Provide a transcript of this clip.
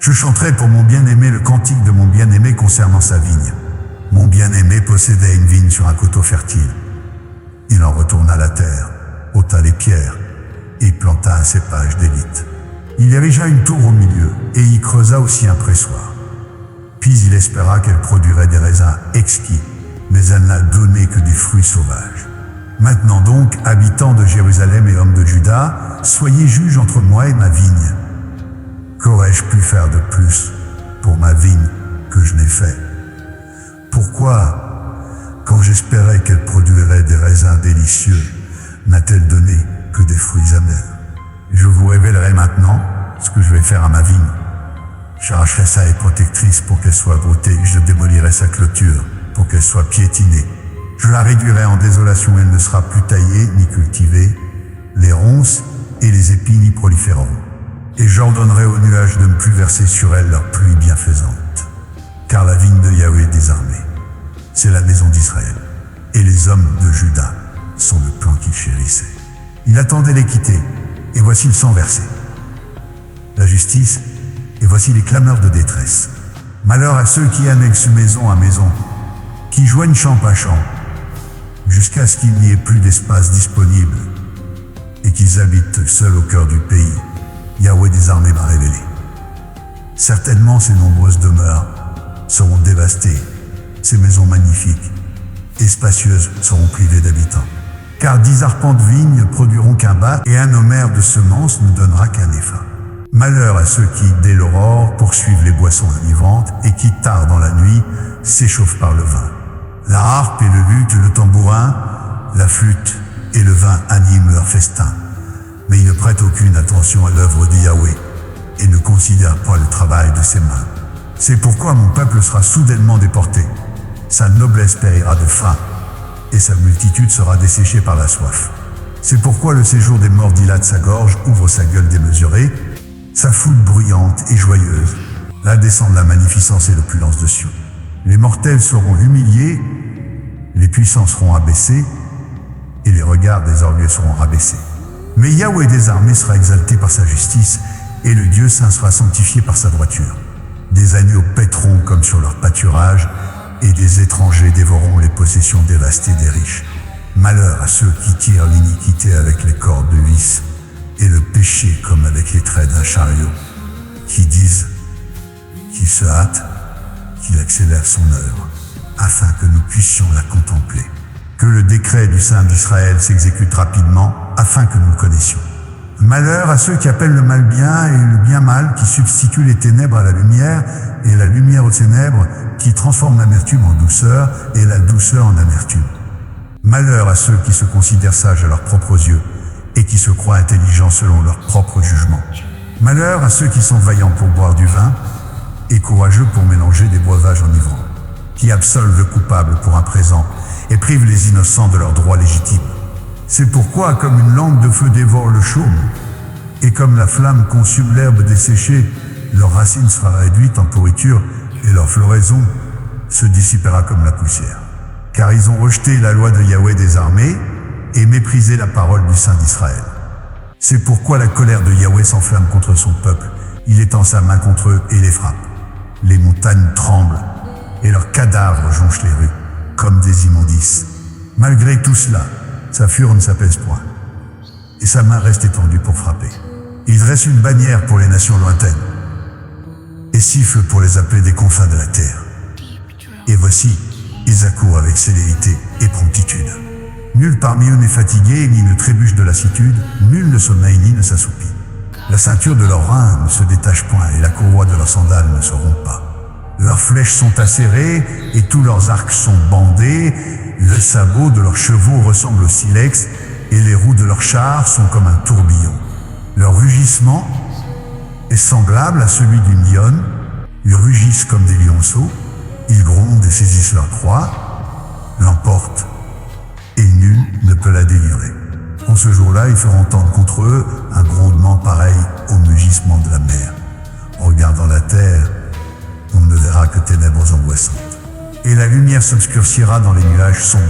Je chanterai pour mon bien-aimé le cantique de mon bien-aimé concernant sa vigne. Mon bien-aimé possédait une vigne sur un coteau fertile. Il en retourna la terre, ôta les pierres, et planta un cépage d'élite. Il érigea une tour au milieu, et y creusa aussi un pressoir. Puis il espéra qu'elle produirait des raisins exquis, mais elle n'a donné que des fruits sauvages. Maintenant donc, habitants de Jérusalem et hommes de Juda, soyez juges entre moi et ma vigne. Qu'aurais-je pu faire de plus pour ma vigne que je n'ai fait? Pourquoi, quand j'espérais qu'elle produirait des raisins délicieux, n'a-t-elle donné que des fruits amers? Je vous révélerai maintenant ce que je vais faire à ma vigne. J'arracherai sa haie protectrice pour qu'elle soit broutée, je démolirai sa clôture pour qu'elle soit piétinée. Je la réduirai en désolation, elle ne sera plus taillée ni cultivée, les ronces et les épis n'y proliféreront. Et j'ordonnerai aux nuages de ne plus verser sur elle leur pluie bienfaisante. Car la vigne de Yahweh des armées, c'est la maison d'Israël, et les hommes de Juda sont le plan qu'il chérissait. Il attendait l'équité, et voici le sang versé. La justice, et voici les clameurs de détresse. Malheur à ceux qui annexent maison à maison, qui joignent champ à champ, jusqu'à ce qu'il n'y ait plus d'espace disponible, et qu'ils habitent seuls au cœur du pays. Yahweh des armées m'a révélé. Certainement ces nombreuses demeures seront dévastées, ces maisons magnifiques et spacieuses seront privées d'habitants. Car 10 arpents de vigne ne produiront qu'un bat, et un homère de semences ne donnera qu'un épha. Malheur à ceux qui, dès l'aurore, poursuivent les boissons enivrantes, et qui, tard dans la nuit, s'échauffent par le vin. La harpe et le luth, le tambourin, la flûte et le vin animent leur festin. Mais ils ne prêtent aucune attention à l'œuvre de Yahweh, et ne considèrent pas le travail de ses mains. C'est pourquoi mon peuple sera soudainement déporté. Sa noblesse périra de faim, et sa multitude sera desséchée par la soif. C'est pourquoi le séjour des morts dilate sa gorge, ouvre sa gueule démesurée, sa foule bruyante et joyeuse. Là descendent la magnificence et l'opulence de Sion. Les mortels seront humiliés, les puissants seront abaissés, et les regards des orgueils seront rabaissés. Mais Yahweh des armées sera exalté par sa justice, et le Dieu saint sera sanctifié par sa droiture. Des agneaux paîtront comme sur leur pâturage, et des étrangers dévoreront les possessions dévastées des riches. Malheur à ceux qui tirent l'iniquité avec les cordes de vis, et le péché comme avec les traits d'un chariot, qui disent, qui se hâte, qu'il accélère son œuvre, afin que nous puissions la contempler. Que le décret du Saint d'Israël s'exécute rapidement, afin que nous le connaissions. Malheur à ceux qui appellent le mal bien et le bien mal, qui substituent les ténèbres à la lumière et la lumière aux ténèbres, qui transforment l'amertume en douceur et la douceur en amertume. Malheur à ceux qui se considèrent sages à leurs propres yeux et qui se croient intelligents selon leur propre jugement. Malheur à ceux qui sont vaillants pour boire du vin et courageux pour mélanger des breuvages enivrants, qui absolvent le coupable pour un présent et privent les innocents de leurs droits légitimes. C'est pourquoi, comme une langue de feu dévore le chaume, et comme la flamme consume l'herbe desséchée, leur racine sera réduite en pourriture, et leur floraison se dissipera comme la poussière. Car ils ont rejeté la loi de Yahweh des armées, et méprisé la parole du Saint d'Israël. C'est pourquoi la colère de Yahweh s'enflamme contre son peuple, il étend sa main contre eux et les frappe. Les montagnes tremblent, et leurs cadavres jonchent les rues, comme des immondices. Malgré tout cela, sa fureur ne s'apaise point, et sa main reste étendue pour frapper. Il dresse une bannière pour les nations lointaines, et siffle pour les appeler des confins de la terre. Et voici, ils accourent avec célérité et promptitude. Nul parmi eux n'est fatigué, ni ne trébuche de lassitude, nul ne sommeille ni ne s'assoupit. La ceinture de leurs reins ne se détache point, et la courroie de leurs sandales ne se rompt pas. Leurs flèches sont acérées, et tous leurs arcs sont bandés, le sabot de leurs chevaux ressemble au silex, et les roues de leurs chars sont comme un tourbillon. Leur rugissement est semblable à celui d'une lionne, ils rugissent comme des lionceaux, ils grondent et saisissent leur proie, l'emportent, et nul ne peut la délivrer. En ce jour-là, ils feront entendre contre eux un grondement pareil au mugissement de la mer. En regardant la terre, on ne verra que ténèbres angoissantes. Et la lumière s'obscurcira dans les nuages sombres.